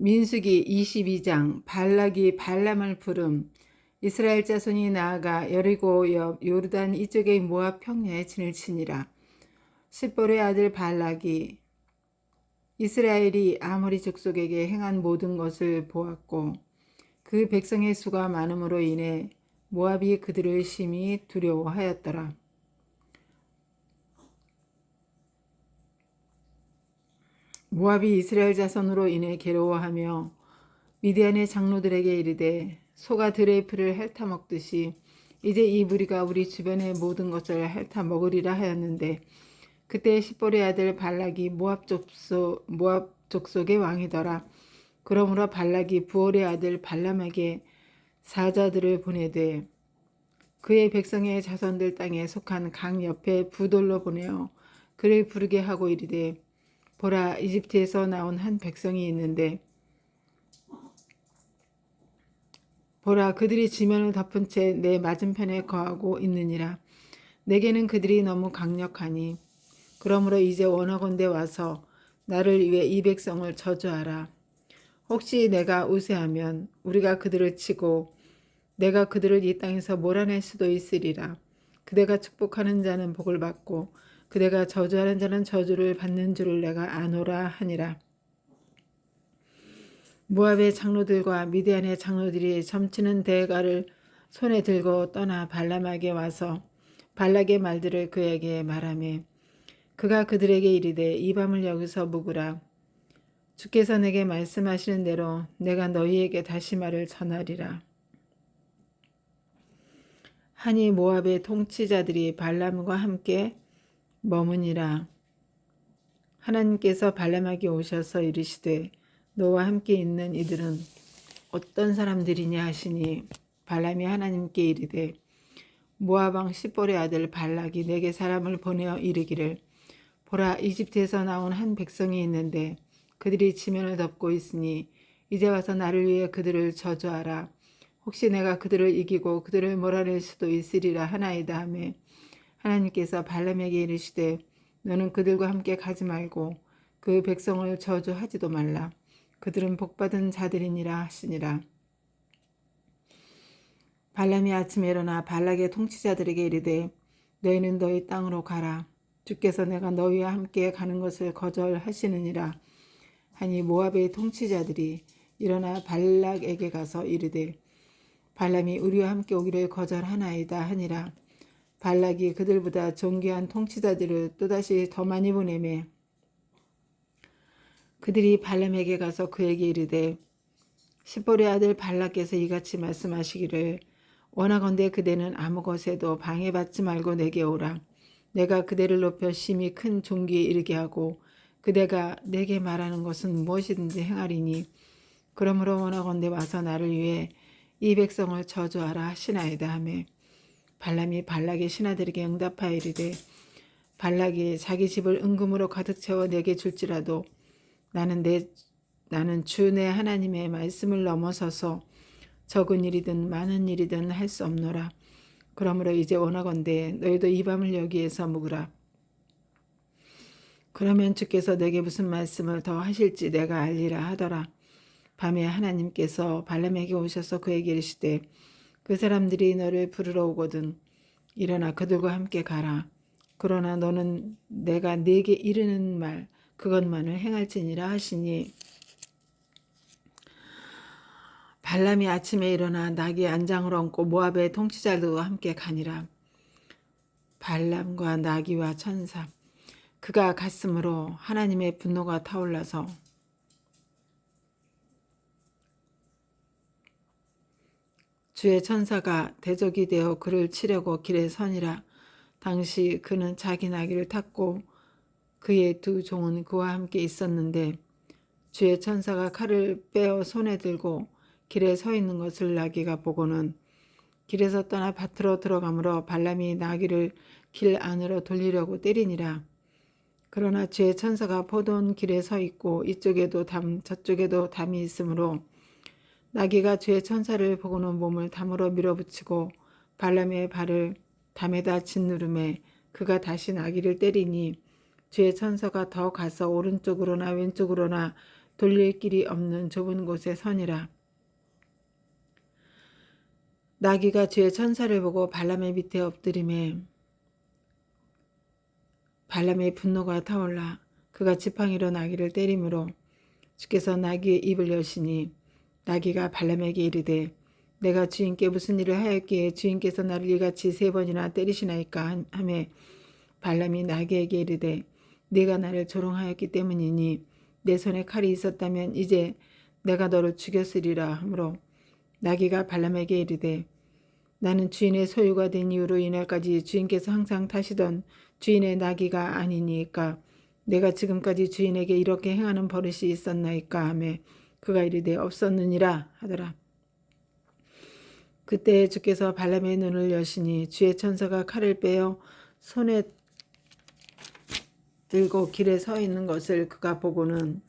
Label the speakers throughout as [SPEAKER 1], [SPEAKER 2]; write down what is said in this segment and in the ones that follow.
[SPEAKER 1] 민수기 22장 발락이 발람을 부름. 이스라엘 자손이 나아가 여리고 옆 요르단 이쪽의 모압 평야에 진을 치니라. 십볼의 아들 발락이 이스라엘이 아모리 족속에게 행한 모든 것을 보았고 그 백성의 수가 많음으로 인해 모압이 그들을 심히 두려워하였더라. 모압이 이스라엘 자손으로 인해 괴로워하며 미디안의 장로들에게 이르되 소가 들의 풀을 핥아 먹듯이 이제 이 무리가 우리 주변의 모든 것을 핥아 먹으리라 하였는데 그때 십볼의 아들 발락이 모압 족속의 왕이더라. 그러므로 발락이 부올의 아들 발람에게 사자들을 보내되 그의 백성의 자손들 땅에 속한 강 옆에 부돌로 보내어 그를 부르게 하고 이르되 보라, 이집트에서 나온 한 백성이 있는데 보라, 그들이 지면을 덮은 채 내 맞은편에 거하고 있느니라. 내게는 그들이 너무 강력하니 그러므로 이제 원하건대 와서 나를 위해 이 백성을 저주하라. 혹시 내가 우세하면 우리가 그들을 치고 내가 그들을 이 땅에서 몰아낼 수도 있으리라. 그대가 축복하는 자는 복을 받고 그대가 저주하는 자는 저주를 받는 줄을 내가 아노라 하니라. 모압의 장로들과 미디안의 장로들이 점치는 대가를 손에 들고 떠나 발람에게 와서 발락의 말들을 그에게 말하매 그가 그들에게 이르되 이 밤을 여기서 묵으라. 주께서 내게 말씀하시는 대로 내가 너희에게 다시 말을 전하리라. 하니 모압의 통치자들이 발람과 함께 머무니라. 하나님께서 발람에게 오셔서 이르시되 너와 함께 있는 이들은 어떤 사람들이냐 하시니 발람이 하나님께 이르되 모압 왕 십볼의 아들 발락이 내게 사람을 보내어 이르기를 보라, 이집트에서 나온 한 백성이 있는데 그들이 지면을 덮고 있으니 이제 와서 나를 위해 그들을 저주하라. 혹시 내가 그들을 이기고 그들을 몰아낼 수도 있으리라 하나이다 하매 하나님께서 발람에게 이르시되 너는 그들과 함께 가지 말고 그 백성을 저주하지도 말라. 그들은 복받은 자들이니라 하시니라. 발람이 아침에 일어나 발락의 통치자들에게 이르되 너희는 너희 땅으로 가라. 주께서 내가 너희와 함께 가는 것을 거절하시느니라 하니 모압의 통치자들이 일어나 발락에게 가서 이르되 발람이 우리와 함께 오기를 거절하나이다 하니라. 발락이 그들보다 존귀한 통치자들을 또다시 더 많이 보내매 그들이 발람에게 가서 그에게 이르되 십볼의 아들 발락께서 이같이 말씀하시기를 원하건대 그대는 아무 것에도 방해받지 말고 내게 오라. 내가 그대를 높여 심히 큰 존귀에 이르게 하고 그대가 내게 말하는 것은 무엇이든지 행하리니 그러므로 원하건대 와서 나를 위해 이 백성을 저주하라 하시나이다 하매 발람이 발락의 신하들에게 응답하여 이르되 발락이 자기 집을 은금으로 가득 채워 내게 줄지라도 나는 주 내 하나님의 말씀을 넘어서서 적은 일이든 많은 일이든 할 수 없노라. 그러므로 이제 원하건대 너희도 이 밤을 여기에서 묵으라. 그러면 주께서 내게 무슨 말씀을 더 하실지 내가 알리라 하더라. 밤에 하나님께서 발람에게 오셔서 그에게 이르시되 그 사람들이 너를 부르러 오거든 일어나 그들과 함께 가라. 그러나 너는 내가 네게 이르는 말 그것만을 행할지니라 하시니 발람이 아침에 일어나 나귀 안장을 얹고 모압의 통치자들과 함께 가니라. 발람과 나귀와 천사 그가 갔으므로 하나님의 분노가 타올라서 주의 천사가 대적이 되어 그를 치려고 길에 서니라. 당시 그는 자기 나귀를 탔고 그의 두 종은 그와 함께 있었는데 주의 천사가 칼을 빼어 손에 들고 길에 서 있는 것을 나귀가 보고는 길에서 떠나 밭으로 들어가므로 발람이 나귀를 길 안으로 돌리려고 때리니라. 그러나 주의 천사가 포도원 길에 서 있고 이쪽에도 담 저쪽에도 담이 있으므로 나귀가 주의 천사를 보고는 몸을 담으로 밀어붙이고 발람의 발을 담에다 짓누름에 그가 다시 나귀를 때리니 주의 천사가 더 가서 오른쪽으로나 왼쪽으로나 돌릴 길이 없는 좁은 곳에 서니라. 나귀가 주의 천사를 보고 발람의 밑에 엎드림에 발람의 분노가 타올라 그가 지팡이로 나귀를 때리므로 주께서 나귀의 입을 여시니 나귀가 발람에게 이르되 내가 주인께 무슨 일을 하였기에 주인께서 나를 이같이 3번이나 때리시나이까 하매 발람이 나귀에게 이르되 네가 나를 조롱하였기 때문이니 내 손에 칼이 있었다면 이제 내가 너를 죽였으리라 하므로 나귀가 발람에게 이르되 나는 주인의 소유가 된 이후로 이날까지 주인께서 항상 타시던 주인의 나귀가 아니니까 내가 지금까지 주인에게 이렇게 행하는 버릇이 있었나이까 하며 그가 이르되 없었느니라 하더라. 그때 주께서 발람의 눈을 여시니 주의 천사가 칼을 빼어 손에 들고 길에 서 있는 것을 그가 보고는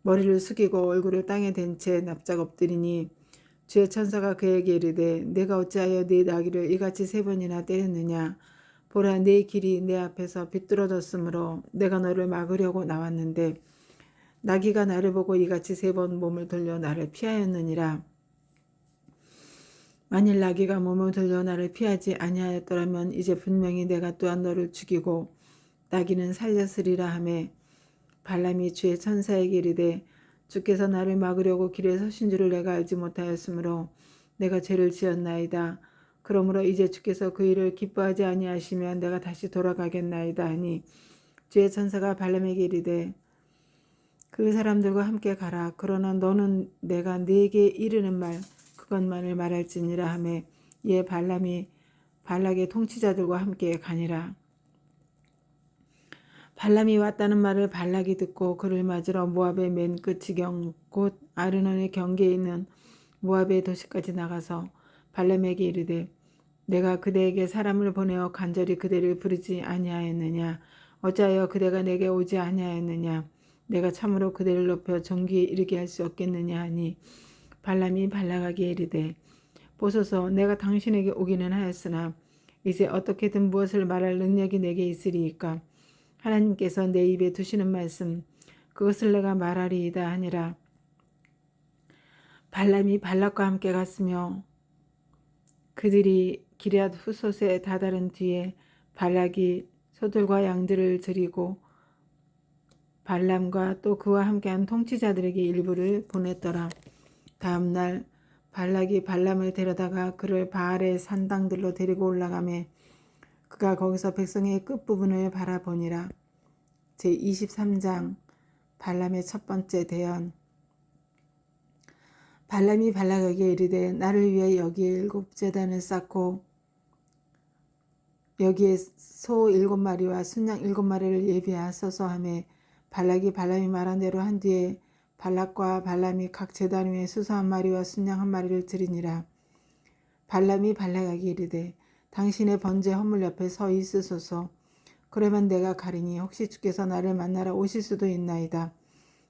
[SPEAKER 1] 머리를 숙이고 얼굴을 땅에 댄 채 납작 엎드리니 주의 천사가 그에게 이르되 내가 어찌하여 네 나귀를 이같이 3번이나 때렸느냐. 보라 네 길이 내 앞에서 비뚤어졌으므로 내가 너를 막으려고 나왔는데 나귀가 나를 보고 이같이 3번 몸을 돌려 나를 피하였느니라. 만일 나귀가 몸을 돌려 나를 피하지 아니하였더라면 이제 분명히 내가 또한 너를 죽이고 나귀는 살렸으리라 하매 발람이 주의 천사에게 이르되 주께서 나를 막으려고 길에 서신 줄을 내가 알지 못하였으므로 내가 죄를 지었나이다. 그러므로 이제 주께서 그 일을 기뻐하지 아니하시면 내가 다시 돌아가겠나이다 하니 주의 천사가 발람에게 이르되 그 사람들과 함께 가라. 그러나 너는 내가 네게 이르는 말 그것만을 말할지니라 하매 이에 발람이 발락의 통치자들과 함께 가니라. 발람이 왔다는 말을 발락이 듣고 그를 맞으러 모압의 맨 끝지경 곧 아르논의 경계에 있는 모압의 도시까지 나가서 발람에게 이르되 내가 그대에게 사람을 보내어 간절히 그대를 부르지 아니하였느냐. 어찌하여 그대가 내게 오지 아니하였느냐. 내가 참으로 그대를 높여 존귀에 이르게 할 수 없겠느냐 하니 발람이 발락에게 이르되 보소서 내가 당신에게 오기는 하였으나 이제 어떻게든 무엇을 말할 능력이 내게 있으리이까. 하나님께서 내 입에 두시는 말씀 그것을 내가 말하리이다 하니라. 발람이 발락과 함께 갔으며 그들이 기럇 후솥에 다다른 뒤에 발락이 소들과 양들을 드리고 발람과 또 그와 함께한 통치자들에게 일부를 보냈더라. 다음 날 발락이 발람을 데려다가 그를 바알의 산당들로 데리고 올라가매 그가 거기서 백성의 끝부분을 바라보니라. 제23장 발람의 첫 번째 대언. 발람이 발락에게 이르되 나를 위해 여기에 7제단을 쌓고 여기에 소 7마리와 순양 7마리를 예비하소서 하며 발락이 발람이 말한 대로 한 뒤에 발락과 발람이 각 제단 위에 수소 1마리와 순양 1마리를 드리니라. 발람이 발락에게 이르되 당신의 번제 허물 옆에 서 있으소서. 그러면 내가 가리니 혹시 주께서 나를 만나러 오실 수도 있나이다.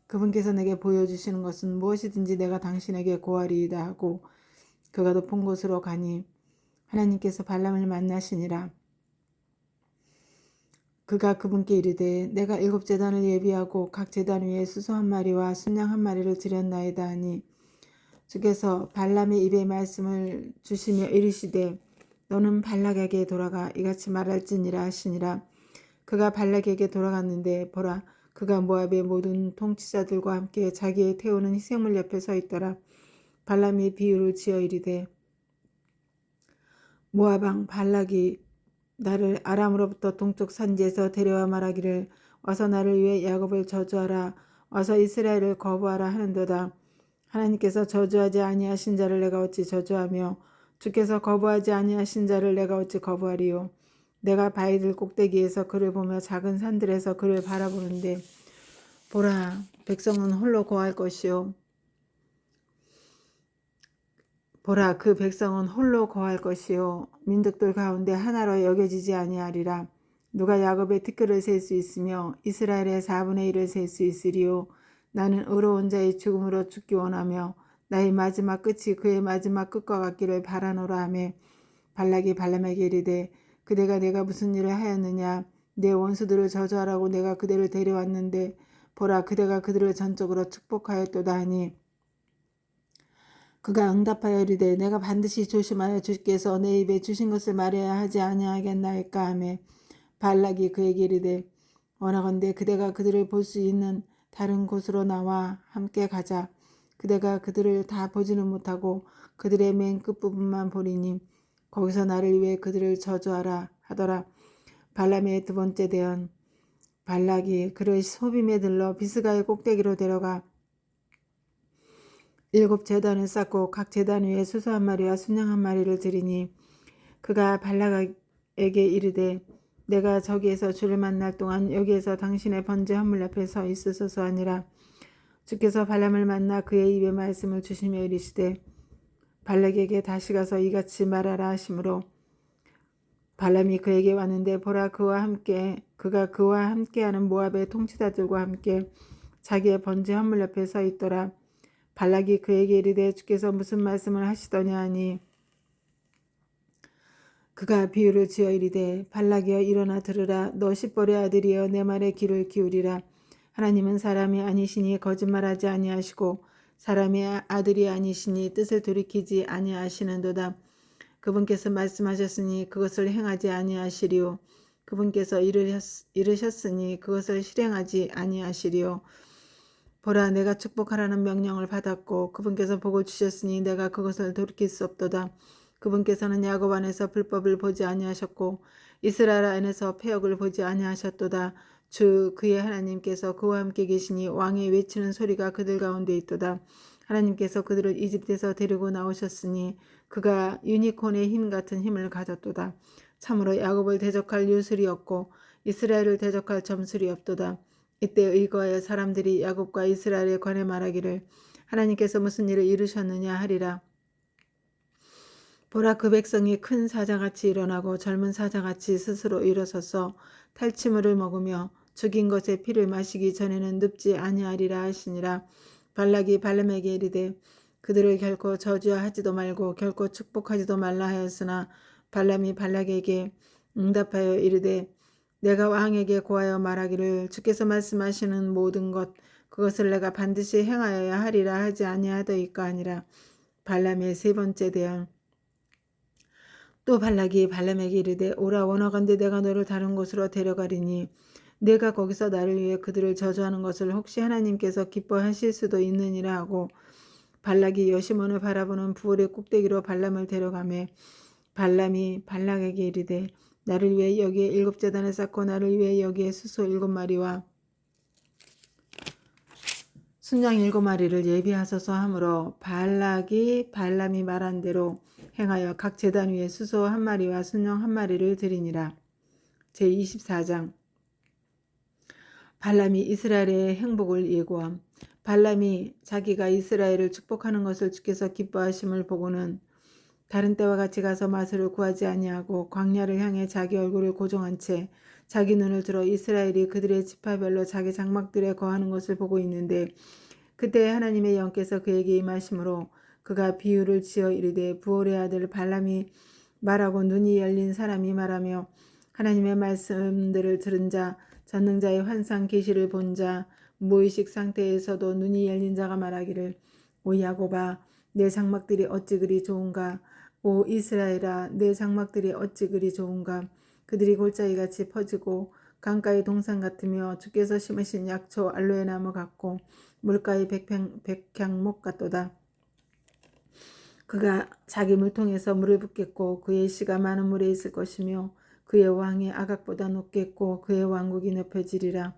[SPEAKER 1] 그분께서 내게 보여주시는 것은 무엇이든지 내가 당신에게 고하리이다 하고 그가 높은 곳으로 가니 하나님께서 발람을 만나시니라. 그가 그분께 이르되 내가 7제단을 예비하고 각 제단 위에 수소 1마리와 순양 1마리를 드렸나이다 하니 주께서 발람의 입에 말씀을 주시며 이르시되 너는 발락에게 돌아가 이같이 말할지니라 하시니라. 그가 발락에게 돌아갔는데 보라 그가 모압의 모든 통치자들과 함께 자기의 태우는 희생물 옆에 서 있더라. 발람이 비유를 지어 이르되 모압 왕 발락이 나를 아람으로부터 동쪽 산지에서 데려와 말하기를 와서 나를 위해 야곱을 저주하라 와서 이스라엘을 거부하라 하는도다. 하나님께서 저주하지 아니하신 자를 내가 어찌 저주하며 주께서 거부하지 아니하신 자를 내가 어찌 거부하리요. 내가 바위들 꼭대기에서 그를 보며 작은 산들에서 그를 바라보는데 보라 백성은 홀로 거할 것이요 보라 그 백성은 홀로 거할 것이요 민족들 가운데 하나로 여겨지지 아니하리라. 누가 야곱의 티끌을 셀 수 있으며 이스라엘의 4분의 1을 셀 수 있으리요. 나는 의로운 자의 죽음으로 죽기 원하며 나의 마지막 끝이 그의 마지막 끝과 같기를 바라노라 하며 발락이 발람에게 이르되 그대가 내가 무슨 일을 하였느냐. 내 원수들을 저주하라고 내가 그대를 데려왔는데 보라 그대가 그들을 전적으로 축복하였도다 하니 그가 응답하여 이르되 내가 반드시 조심하여 주께서 내 입에 주신 것을 말해야 하지 아니하겠나이까 하매 발락이 그에게 이르되 원하건대 그대가 그들을 볼 수 있는 다른 곳으로 나와 함께 가자. 그대가 그들을 다 보지는 못하고 그들의 맨 끝부분만 보리니 거기서 나를 위해 그들을 저주하라 하더라. 발람의 두 번째 대언. 발락이 그를 소빔에 들러 비스가의 꼭대기로 데려가 7 제단을 쌓고 각 제단 위에 수소 한 마리와 순양 한 마리를 드리니 그가 발락에게 이르되 내가 저기에서 주를 만날 동안 여기에서 당신의 번제 헌물 옆에 서 있으소서 하니라. 주께서 발람을 만나 그의 입에 말씀을 주시며 이르시되 발락에게 다시 가서 이같이 말하라 하시므로 발람이 그에게 왔는데 보라 그가 그와 함께하는 모압의 통치자들과 함께 자기의 번제 헌물 옆에 서 있더라. 발락이 그에게 이르되 주께서 무슨 말씀을 하시더냐 하니 그가 비유를 지어 이르되 발락이여 일어나 들으라. 너 십볼의 아들이여 내 말에 귀를 기울이라. 하나님은 사람이 아니시니 거짓말하지 아니하시고 사람의 아들이 아니시니 뜻을 돌이키지 아니하시는도다. 그분께서 말씀하셨으니 그것을 행하지 아니하시리요. 그분께서 이르셨으니 그것을 실행하지 아니하시리요. 보라 내가 축복하라는 명령을 받았고 그분께서 복을 주셨으니 내가 그것을 돌이킬 수 없도다. 그분께서는 야곱 안에서 불법을 보지 아니하셨고 이스라엘 안에서 패역을 보지 아니하셨도다. 주 그의 하나님께서 그와 함께 계시니 왕의 외치는 소리가 그들 가운데 있도다. 하나님께서 그들을 이집트에서 데리고 나오셨으니 그가 유니콘의 힘 같은 힘을 가졌도다. 참으로 야곱을 대적할 유술이 없고 이스라엘을 대적할 점술이 없도다. 이때 의거하여 사람들이 야곱과 이스라엘에 관해 말하기를 하나님께서 무슨 일을 이루셨느냐 하리라. 보라 그 백성이 큰 사자같이 일어나고 젊은 사자같이 스스로 일어서서 탈취물을 먹으며 죽인 것의 피를 마시기 전에는 눕지 아니하리라 하시니라. 발락이 발람에게 이르되 그들을 결코 저주하지도 말고 결코 축복하지도 말라 하였으나 발람이 발락에게 응답하여 이르되 내가 왕에게 고하여 말하기를 주께서 말씀하시는 모든 것 그것을 내가 반드시 행하여야 하리라 하지 아니하더이까 하니라. 발람의 세 번째 대언. 또 발락이 발람에게 이르되 오라 원하건대 내가 너를 다른 곳으로 데려가리니 내가 거기서 나를 위해 그들을 저주하는 것을 혹시 하나님께서 기뻐하실 수도 있느니라 하고 발락이 여시몬을 바라보는 부월의 꼭대기로 발람을 데려가매 발람이 발락에게 이르되 나를 위해 여기에 7 제단을 쌓고 나를 위해 여기에 수소 7 마리와 순양 7 마리를 예비하소서 하므로 발락이 발람이 말한 대로 행하여 각 제단 위에 수소 1 마리와 순양 1 마리를 드리니라. 제24장. 발람이 이스라엘의 행복을 예고함. 발람이 자기가 이스라엘을 축복하는 것을 주께서 기뻐하심을 보고는 다른 때와 같이 가서 마술을 구하지 아니하고 광야를 향해 자기 얼굴을 고정한 채 자기 눈을 들어 이스라엘이 그들의 지파별로 자기 장막들에 거하는 것을 보고 있는데 그때 하나님의 영께서 그에게 임하심으로 그가 비유를 지어 이르되 부올의 아들 발람이 말하고 눈이 열린 사람이 말하며 하나님의 말씀들을 들은 자 전능자의 환상 계시를 본 자 무의식 상태에서도 눈이 열린 자가 말하기를 오 야곱아 내 장막들이 어찌 그리 좋은가 오 이스라엘아 내 장막들이 어찌 그리 좋은가 그들이 골짜기같이 퍼지고 강가의 동산 같으며 주께서 심으신 약초 알로에 나무 같고 물가의 백향목 같도다. 그가 자기 물통에서 물을 붓겠고 그의 씨가 많은 물에 있을 것이며 그의 왕이 아각보다 높겠고 그의 왕국이 높여지리라.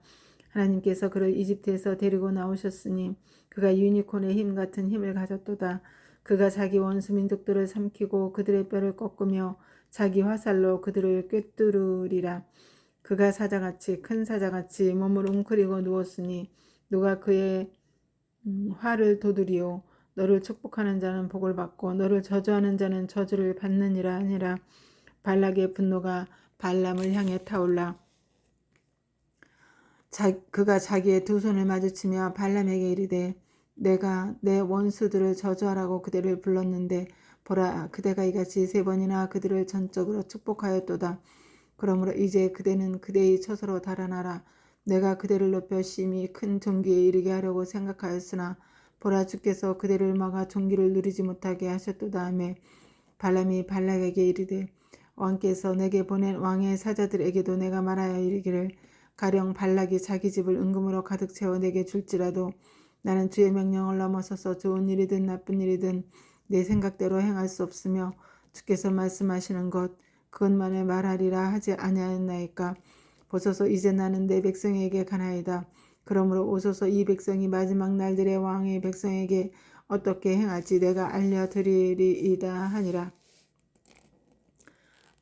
[SPEAKER 1] 하나님께서 그를 이집트에서 데리고 나오셨으니 그가 유니콘의 힘 같은 힘을 가졌도다. 그가 자기 원수 민족들을 삼키고 그들의 뼈를 꺾으며 자기 화살로 그들을 꿰뚫으리라. 그가 사자같이 큰 사자같이 몸을 웅크리고 누웠으니 누가 그의 화를 도두리요 너를 축복하는 자는 복을 받고 너를 저주하는 자는 저주를 받느니라 하니라. 발락의 분노가 발람을 향해 타올라 그가 자기의 두 손을 마주치며 발람에게 이르되 내가 내 원수들을 저주하라고 그대를 불렀는데 보라 그대가 이같이 3번이나 그들을 전적으로 축복하였도다. 그러므로 이제 그대는 그대의 처소로 달아나라. 내가 그대를 높여 심히 큰 존귀에 이르게 하려고 생각하였으나 보라 주께서 그대를 막아 존귀를 누리지 못하게 하셨도다 하며 발람이 발락에게 이르되 왕께서 내게 보낸 왕의 사자들에게도 내가 말하여 이르기를 가령 발락이 자기 집을 은금으로 가득 채워 내게 줄지라도 나는 주의 명령을 넘어서서 좋은 일이든 나쁜 일이든 내 생각대로 행할 수 없으며 주께서 말씀하시는 것 그것만을 말하리라 하지 아니하였나이까. 보소서 이제 나는 내 백성에게 가나이다. 그러므로 오소서 이 백성이 마지막 날들의 왕의 백성에게 어떻게 행할지 내가 알려드리리이다 하니라.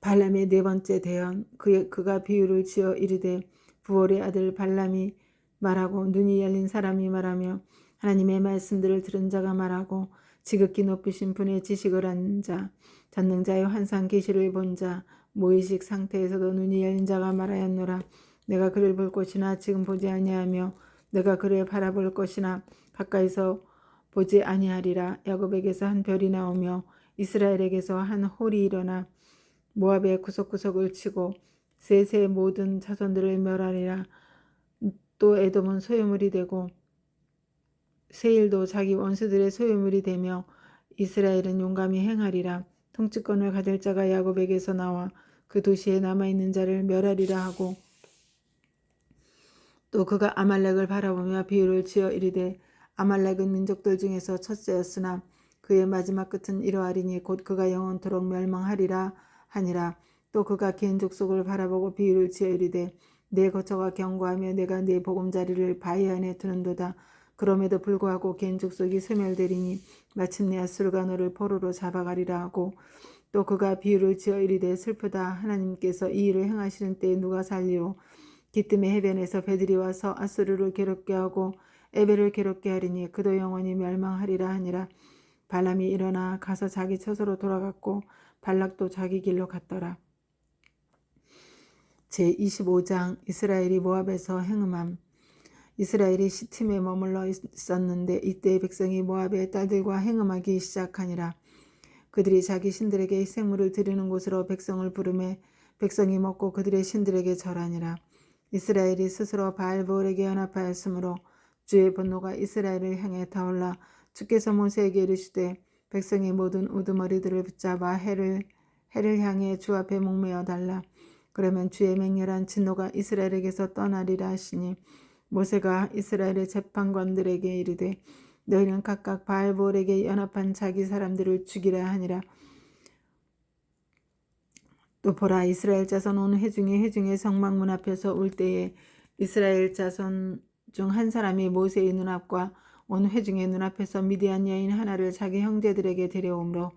[SPEAKER 1] 발람의 네 번째 대언. 그가 비유를 지어 이르되 부올의 아들 발람이 말하고 눈이 열린 사람이 말하며 하나님의 말씀들을 들은 자가 말하고 지극히 높으신 분의 지식을 한 자, 전능자의 환상 계시를 본 자, 무의식 상태에서도 눈이 열린 자가 말하였노라. 내가 그를 볼 것이나 지금 보지 아니하며 내가 그를 바라볼 것이나 가까이서 보지 아니하리라. 야곱에게서 한 별이 나오며 이스라엘에게서 한 홀이 일어나 모압의 구석구석을 치고 셋의 모든 자손들을 멸하리라. 또 에돔은 소유물이 되고 세일도 자기 원수들의 소유물이 되며 이스라엘은 용감히 행하리라. 통치권을 가질 자가 야곱에게서 나와 그 도시에 남아있는 자를 멸하리라 하고 또 그가 아말렉을 바라보며 비유를 지어 이르되 아말렉은 민족들 중에서 첫째였으나 그의 마지막 끝은 이러하리니 곧 그가 영원토록 멸망하리라 하니라. 또 그가 개인 족속을 바라보고 비유를 지어 이르되 내 거처가 견고하며 내가 내 보금자리를 바위 안에 두는도다. 그럼에도 불구하고 개인 족속이 소멸되리니 마침내 아수르가 너를 포로로 잡아가리라 하고 또 그가 비유를 지어 이르되 슬프다. 하나님께서 이 일을 행하시는 때에 누가 살리오. 기뜸의 해변에서 배들이 와서 아수르를 괴롭게 하고 에벨을 괴롭게 하리니 그도 영원히 멸망하리라 하니라. 발람이 일어나 가서 자기 처소로 돌아갔고 발락도 자기 길로 갔더라. 제25장. 이스라엘이 모압에서 행음함. 이스라엘이 시팀에 머물러 있었는데 이때 백성이 모압의 딸들과 행음하기 시작하니라. 그들이 자기 신들에게 희생물을 드리는 곳으로 백성을 부르매 백성이 먹고 그들의 신들에게 절하니라. 이스라엘이 스스로 바알브올에게 연합하였으므로 주의 분노가 이스라엘을 향해 타올라 주께서 모세에게 이르시되 백성의 모든 우두머리들을 붙잡아 해를 향해 주 앞에 목매어 달라. 그러면 주의 맹렬한 진노가 이스라엘에게서 떠나리라 하시니 모세가 이스라엘의 재판관들에게 이르되 너희는 각각 바알브올에게 연합한 자기 사람들을 죽이라 하니라. 또 보라 이스라엘 자손 온 회중의 성막문 앞에서 울 때에 이스라엘 자손 중 한 사람이 모세의 눈앞과 온 회중의 눈앞에서 미디안 여인 하나를 자기 형제들에게 데려오므로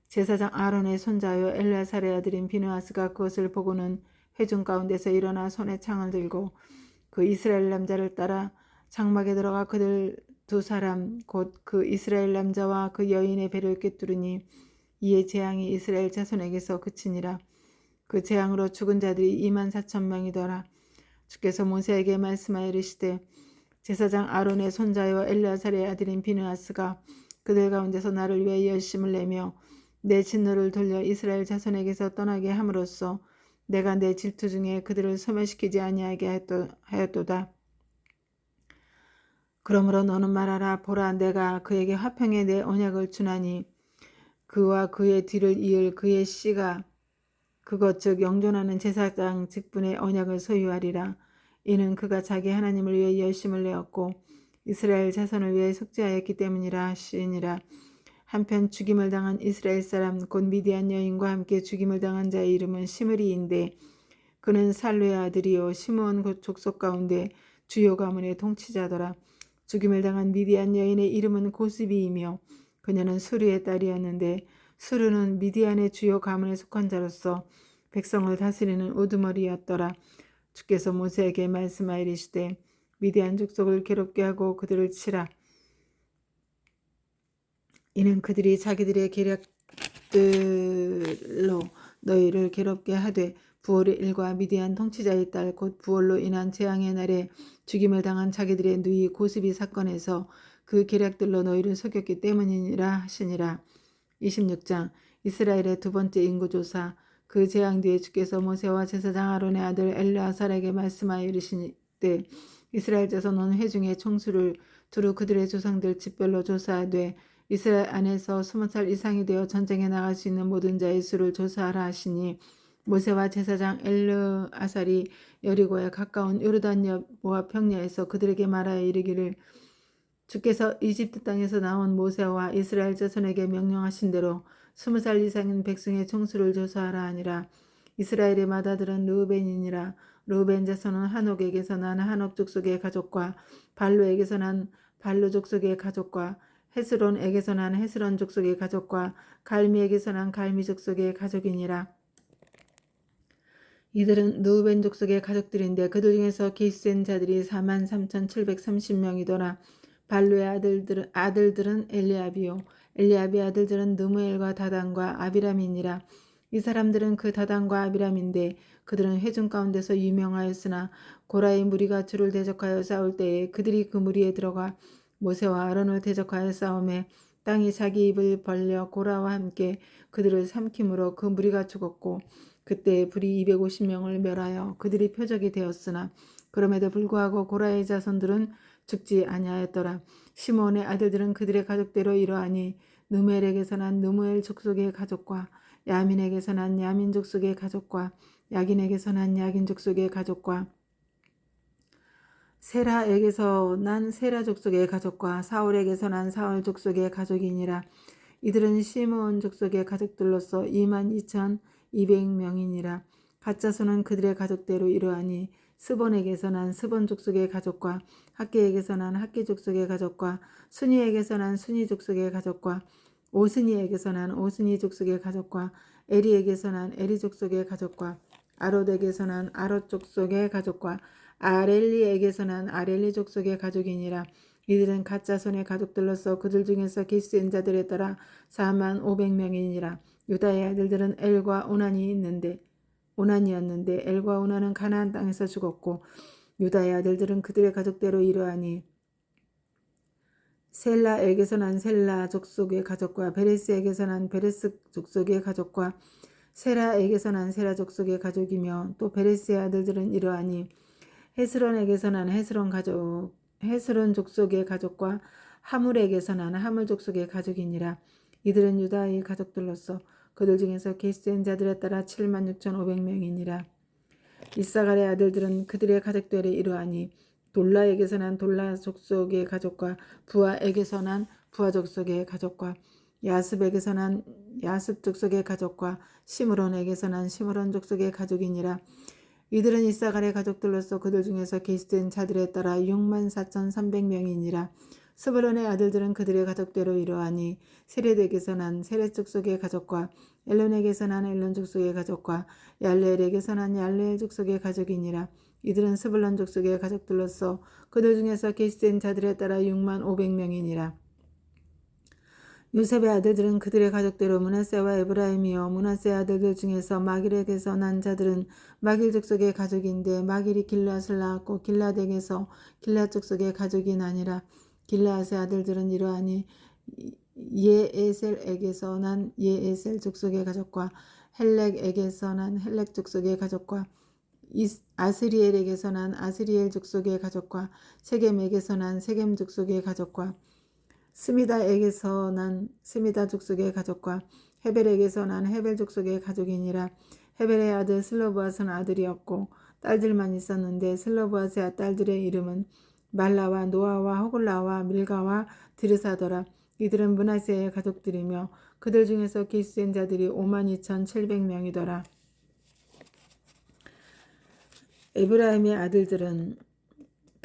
[SPEAKER 1] 제사장 아론의 손자요 엘르아살의 아들인 비느하스가 그것을 보고는 회중 가운데서 일어나 손에 창을 들고 그 이스라엘 남자를 따라 장막에 들어가 그들 두 사람 곧 그 이스라엘 남자와 그 여인의 배를 꿰뚫으니 이에 재앙이 이스라엘 자손에게서 그치니라. 그 재앙으로 죽은 자들이 24,000명이더라. 주께서 모세에게 말씀하여 이르시되 제사장 아론의 손자요 엘르아살의 아들인 비느하스가 그들 가운데서 나를 위해 열심을 내며 내 진노를 돌려 이스라엘 자손에게서 떠나게 함으로써 내가 내 질투 중에 그들을 소멸시키지 아니하게 하였도다. 그러므로 너는 말하라. 보라 내가 그에게 화평의 내 언약을 주나니 그와 그의 뒤를 이을 그의 씨가 그것 즉 영존하는 제사장 직분의 언약을 소유하리라. 이는 그가 자기 하나님을 위해 열심을 내었고 이스라엘 자손을 위해 속죄하였기 때문이라 하시니라. 한편 죽임을 당한 이스라엘 사람 곧 미디안 여인과 함께 죽임을 당한 자의 이름은 시므리인데 그는 살루의 아들이요 시므온 족속 가운데 주요 가문의 통치자더라. 죽임을 당한 미디안 여인의 이름은 고스비이며 그녀는 수르의 딸이었는데 수르는 미디안의 주요 가문에 속한 자로서 백성을 다스리는 우두머리였더라. 주께서 모세에게 말씀하여 이르시되 미디안 족속을 괴롭게 하고 그들을 치라. 이는 그들이 자기들의 계략들로 너희를 괴롭게 하되 부올의 일과 미디안 통치자의 딸 곧 부올로 인한 재앙의 날에 죽임을 당한 자기들의 누이 고스비 사건에서 그 계략들로 너희를 속였기 때문이니라 하시니라. 26장. 이스라엘의 두 번째 인구조사. 그 재앙 뒤에 주께서 모세와 제사장 아론의 아들 엘르아살에게 말씀하여 때 이스라엘 자손은 회중의 총수를 두루 그들의 조상들 집별로 조사하되 이스라엘 안에서 20살 이상이 되어 전쟁에 나갈 수 있는 모든 자의 수를 조사하라 하시니 모세와 제사장 엘르아살이 여리고에 가까운 요르단 옆 모압 평야에서 그들에게 말하여 이르기를 주께서 이집트 땅에서 나온 모세와 이스라엘 자손에게 명령하신 대로 20살 이상인 백성의 총수를 조사하라 하니라. 이스라엘의 맏아들은 르우벤이니라. 르우벤 자손은 한옥에게서 난 한옥 족속의 가족과 발루에게서 난 발루 족속의 가족과 헤스론에게서 난 헤스론 족속의 가족과 갈미에게서 난 갈미 족속의 가족이니라. 이들은 르우벤 족속의 가족들인데 그들 중에서 기스된 자들이 43,730명이더라. 발루의 아들들은 엘리압이요 엘리압의 아들들은 느무엘과 다단과 아비람이니라. 이 사람들은 그 다단과 아비람인데 그들은 회중 가운데서 유명하였으나 고라의 무리가 주를 대적하여 싸울 때에 그들이 그 무리에 들어가 모세와 아론을 대적하여 싸움에 땅이 자기 입을 벌려 고라와 함께 그들을 삼킴으로 그 무리가 죽었고 그때 불이 250명을 멸하여 그들이 표적이 되었으나 그럼에도 불구하고 고라의 자손들은 죽지 아니하였더라. 시몬의 아들들은 그들의 가족대로 이러하니 느멜에게서 난 느무엘 족속의 가족과 야민에게서 난 야민 족속의 가족과 야긴에게서 난 야긴 족속의 가족과 세라에게서 난 세라 족속의 가족과 사울에게서 난 사울 족속의 가족이니라. 이들은 시므온 족속의 가족들로서 22,200명이니라. 가짜손은 그들의 가족대로 이러하니 스본에게서 난 스본 족속의 가족과 학계에게서 난 학계 족속의 가족과 순이에게서 난 순이 족속의 가족과 오스니에게서 난 오스니 족속의 가족과 에리에게서 난 에리 족속의 가족과 아롯에게서 난 아롯 족속의 가족과 아렐리에게서 난 아렐리 족속의 가족이니라. 이들은 가짜손의 가족들로서 그들 중에서 기스인 자들에 따라 45,000명이니라. 유다의 아들들은 엘과 오난이었는데 엘과 오난은 가나안 땅에서 죽었고 유다의 아들들은 그들의 가족대로 이러하니 셀라에게서 난 셀라 족속의 가족과 베레스에게서 난 베레스 족속의 가족과 세라에게서 난 세라 족속의 가족이며 또 베레스의 아들들은 이러하니 헤스론에게서 난 헤스론 족속의 가족과 하물에게서 난 하물 족속의 가족이니라. 이들은 유다의 가족들로서 그들 중에서 기스된 자들에 따라 76,500명이니라. 이사갈의 아들들은 그들의 가족들이 이러하니 돌라에게서 난 돌라 족속의 가족과 부하에게서 난 부하 족속의 가족과 야습에게서 난 야습 족속의 가족과 시므론에게서 난 시므론 족속의 가족이니라. 이들은 이사갈의 가족들로서 그들 중에서 기스된 자들에 따라 64,300명이니라. 스불론의 아들들은 그들의 가족대로 이러하니 세렛에게서 난 세렛 족속의 가족과 엘론에게서 난 엘론 족속의 가족과 얄레엘에게서 난 얄레엘 족속의 가족이니라. 이들은 스불론 족속의 가족들로서 그들 중에서 기스된 자들에 따라 65,000명이니라. 요셉의 아들들은 그들의 가족대로 므낫세와 에브라임이요 므낫세의 아들들 중에서 마길에게서 난 자들은 마길 족속의 가족인데 마길이 길앗을 낳았고 길앗에게서 길앗 족속의 가족이 나니라. 길앗의 아들들은 이러하니 예에셀에게서 난 예에셀 족속의 가족과 헬렉에게서 난 헬렉 족속의 가족과 아스리엘에게서 난 아스리엘 족속의 가족과 세겜에게서 난 세겜 족속의 가족과 스미다에게서 난 스미다 족속의 가족과 헤벨에게서 난 헤벨 족속의 가족이니라. 헤벨의 아들 슬로브앗은 아들이었고 딸들만 있었는데 슬로브앗의 딸들의 이름은 말라와 노아와 호글라와 밀가와 드르사더라. 이들은 므낫세의 가족들이며 그들 중에서 기스된 자들이 52,700명이더라. 에브라임의 아들들은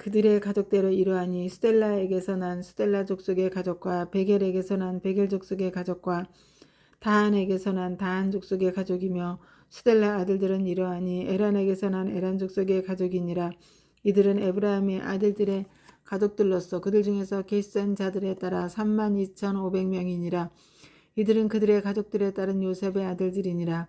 [SPEAKER 1] 그들의 가족대로 이러하니 수델라에게서 난 수델라 족속의 가족과 베겔에게서 난 베겔 족속의 가족과 다한에게서 난 다한 족속의 가족이며 수델라 아들들은 이러하니 에란에게서 난 에란 족속의 가족이니라. 이들은 에브라임의 아들들의 가족들로서 그들 중에서 기스된 자들에 따라 32,500명이니라. 이들은 그들의 가족들에 따른 요셉의 아들들이니라.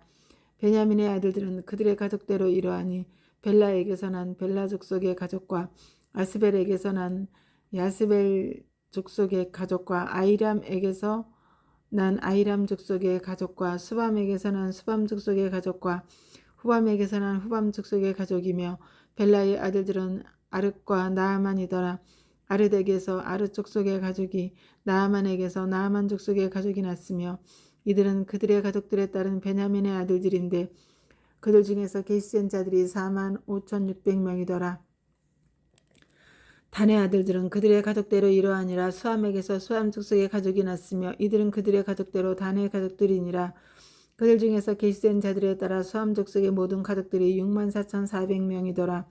[SPEAKER 1] 베냐민의 아들들은 그들의 가족대로 이러하니 벨라에게서 난 벨라 족속의 가족과 아스벨에게서 난 야스벨 족속의 가족과 아이람에게서 난 아이람 족속의 가족과 수밤에게서 난 수밤 족속의 가족과 후밤에게서 난 후밤 족속의 가족이며 벨라의 아들들은 아르과 나아만이더라. 아르덱에서 아르 족속의 가족이 나아만에게서 나아만 족속의 가족이 났으며 이들은 그들의 가족들에 따른 베냐민의 아들들인데 그들 중에서 게시된 자들이 45,600명이더라. 단의 아들들은 그들의 가족대로 이러하니라. 수함에게서 수함 족속의 가족이 났으며 이들은 그들의 가족대로 단의 가족들이니라. 그들 중에서 게시된 자들에 따라 수함 족속의 모든 가족들이 64,400명이더라.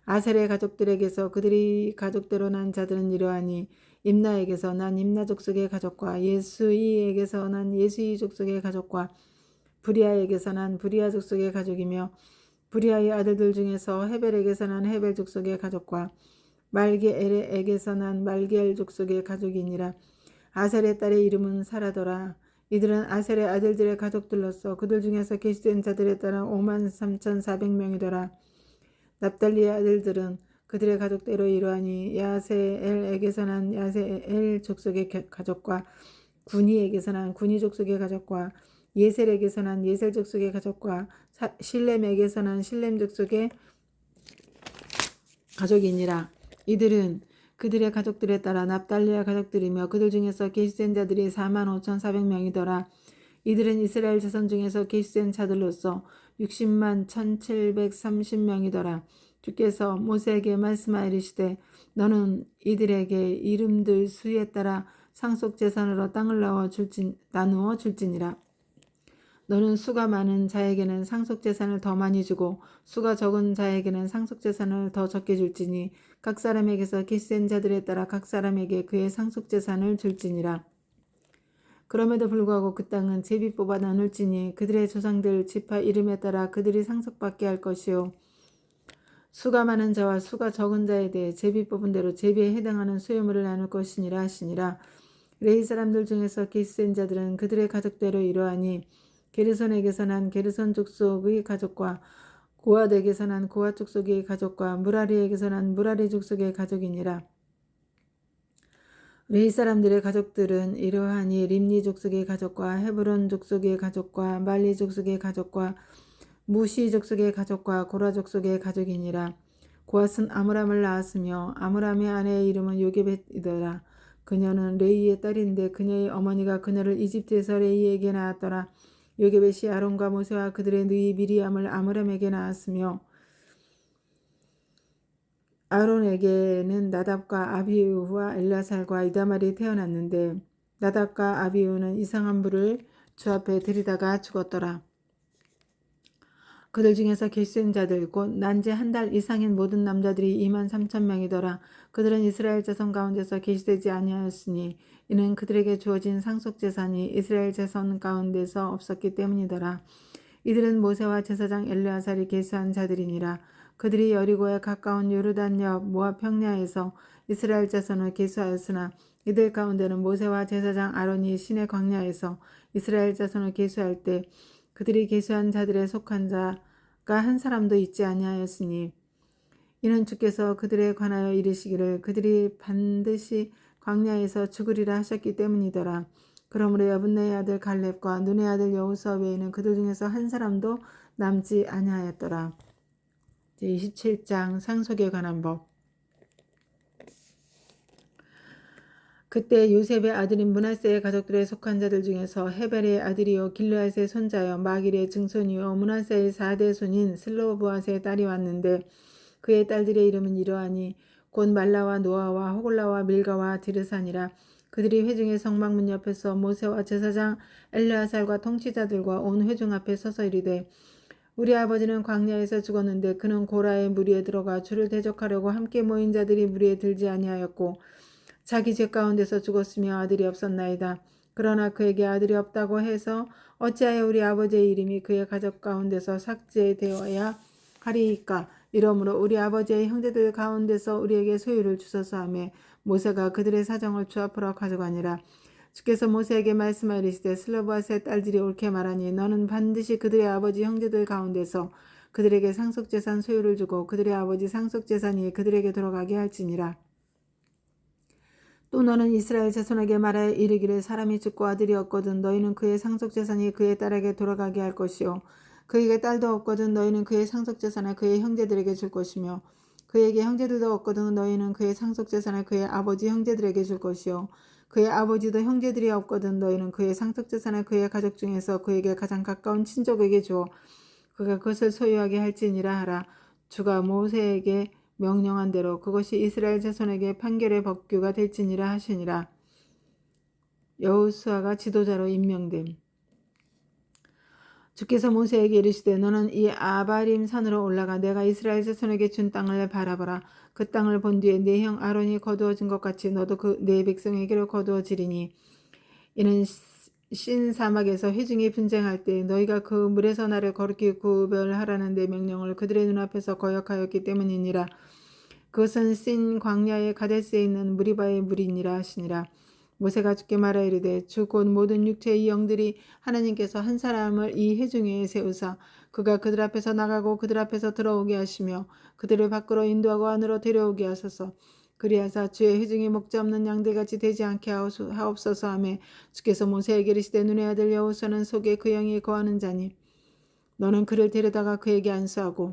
[SPEAKER 1] 아셀의 가족들에게서 그들이 가족대로 난 자들은 이러하니 임나에게서 난 임나 족속의 가족과 예수이에게서 난 예수이 족속의 가족과 브리아에게서 난 브리아 족속의 가족이며 브리아의 아들들 중에서 헤벨에게서 난 헤벨 족속의 가족과 말게엘에게서 난 말게엘 족속의 가족이니라. 아셀의 딸의 이름은 사라더라. 이들은 아셀의 아들들의 가족들로서 그들 중에서 게시된 자들에 따라 53,400명이더라. 납달리의 아들들은 그들의 가족대로 이러하니 야세엘에게서 난 야세엘 족속의 가족과 구니에게서 난 구니 족속의 가족과 예셀에게서 난 예셀 족속의 가족과 실렘에게서 난 실렘 족속의 가족이니라. 이들은 그들의 가족들에 따라 납달리의 가족들이며 그들 중에서 게시된 자들이 45,400명이더라. 이들은 이스라엘 자손 중에서 게시된 자들로서 60만 1,730명이더라. 주께서 모세에게 말씀하시되 너는 이들에게 이름들 수에 따라 상속재산으로 땅을 나누어 줄지니라. 너는 수가 많은 자에게는 상속재산을 더 많이 주고 수가 적은 자에게는 상속재산을 더 적게 줄지니 각 사람에게서 게시된 자들에 따라 각 사람에게 그의 상속재산을 줄지니라. 그럼에도 불구하고 그 땅은 제비 뽑아 나눌지니 그들의 조상들 지파 이름에 따라 그들이 상속받게 할 것이요 수가 많은 자와 수가 적은 자에 대해 제비 뽑은 대로 제비에 해당하는 수요물을 나눌 것이니라 하시니라. 레위 사람들 중에서 게시된 자들은 그들의 가족대로 이러하니 게르손에게서 난 게르손 족속의 가족과 고앗에게서 난 고앗 족속의 가족과 무라리에게서 난 무라리 족속의 가족이니라. 레위 사람들의 가족들은 이러하니 림니 족속의 가족과 헤브론 족속의 가족과 말리 족속의 가족과 무시 족속의 가족과 고라 족속의 가족이니라. 고앗은 아므람을 낳았으며 아므람의 아내의 이름은 요게벳이더라. 그녀는 레이의 딸인데 그녀의 어머니가 그녀를 이집트에서 레이에게 낳았더라. 요게벳이 아론과 모세와 그들의 누이 미리암을 아므람에게 낳았으며 아론에게는 나답과 아비후와 엘라살과 이다말이 태어났는데 나답과 아비후는 이상한 불을 주 앞에 들이다가 죽었더라. 그들 중에서 게시된 자들 곧 난지 한 달 이상인 모든 남자들이 23,000명이더라. 그들은 이스라엘 자손 가운데서 게시되지 아니하였으니 이는 그들에게 주어진 상속재산이 이스라엘 자손 가운데서 없었기 때문이더라. 이들은 모세와 제사장 엘르아살이 계수한 자들이니라. 그들이 여리고에 가까운 요르단 옆 모압 평야에서 이스라엘 자손을 계수하였으나 이들 가운데는 모세와 제사장 아론이 시내 광야에서 이스라엘 자손을 계수할 때 그들이 계수한 자들에 속한 자가 한 사람도 있지 아니하였으니 이는 주께서 그들에 관하여 이르시기를 그들이 반드시 광야에서 죽으리라 하셨기 때문이더라. 그러므로 여분네의 아들 갈렙과 눈의 아들 여호수아 외에는 그들 중에서 한 사람도 남지 아니하였더라. 27장 상속에 관한 법. 그때 요셉의 아들인 므낫세의 가족들에 속한 자들 중에서 헤벨의 아들이요 길르앗의 손자여 마길의 증손이요 므낫세의 4대 손인 슬로보앗의 딸이 왔는데 그의 딸들의 이름은 이러하니 곧 말라와 노아와 호글라와 밀가와 디르산이라. 그들이 회중의 성막문 옆에서 모세와 제사장 엘르아살과 통치자들과 온 회중 앞에 서서 이르되 우리 아버지는 광야에서 죽었는데 그는 고라의 무리에 들어가 주를 대적하려고 함께 모인 자들이 무리에 들지 아니하였고 자기 죄 가운데서 죽었으며 아들이 없었나이다. 그러나 그에게 아들이 없다고 해서 어찌하여 우리 아버지의 이름이 그의 가족 가운데서 삭제되어야 하리이까. 이러므로 우리 아버지의 형제들 가운데서 우리에게 소유를 주소서 하며 모세가 그들의 사정을 주 앞으로 가져가니라. 주께서 모세에게 말씀하시되 슬로보앗의 딸들이 옳게 말하니 너는 반드시 그들의 아버지 형제들 가운데서 그들에게 상속재산 소유를 주고 그들의 아버지 상속재산이 그들에게 돌아가게 할지니라. 또 너는 이스라엘 자손에게 말하여 이르기를 사람이 죽고 아들이 없거든 너희는 그의 상속재산이 그의 딸에게 돌아가게 할 것이요 그에게 딸도 없거든 너희는 그의 상속재산을 그의 형제들에게 줄 것이며 그에게 형제들도 없거든 너희는 그의 상속재산을 그의 아버지 형제들에게 줄 것이요 그의 아버지도 형제들이 없거든 너희는 그의 상속재산을 그의 가족 중에서 그에게 가장 가까운 친족에게 주어 그가 그것을 소유하게 할지니라 하라. 주가 모세에게 명령한 대로 그것이 이스라엘 자손에게 판결의 법규가 될지니라 하시니라. 여호수아가 지도자로 임명됨. 주께서 모세에게 이르시되 너는 이 아바림 산으로 올라가 내가 이스라엘 자손에게 준 땅을 바라보라. 그 땅을 본 뒤에 네 형 아론이 거두어진 것 같이 너도 그 네 백성에게로 거두어지리니 이는 신 사막에서 회중이 분쟁할 때 너희가 그 물에서 나를 거룩히 구별하라는 내 명령을 그들의 눈앞에서 거역하였기 때문이니라. 그것은 신 광야의 가데스에 있는 무리바의 물이니라 하시니라. 모세가 주께 말하 이르되 주 곧 모든 육체의 영들이 하나님께서 한 사람을 이 회중에 세우사 그가 그들 앞에서 나가고 그들 앞에서 들어오게 하시며 그들을 밖으로 인도하고 안으로 데려오게 하소서. 그리하사 주의 회중이 목자 없는 양들같이 되지 않게 하옵소서 하며 주께서 모세에게 이르시되 눈의 아들 여호수아는 속에 그 영이 거하는 자니 너는 그를 데려다가 그에게 안수하고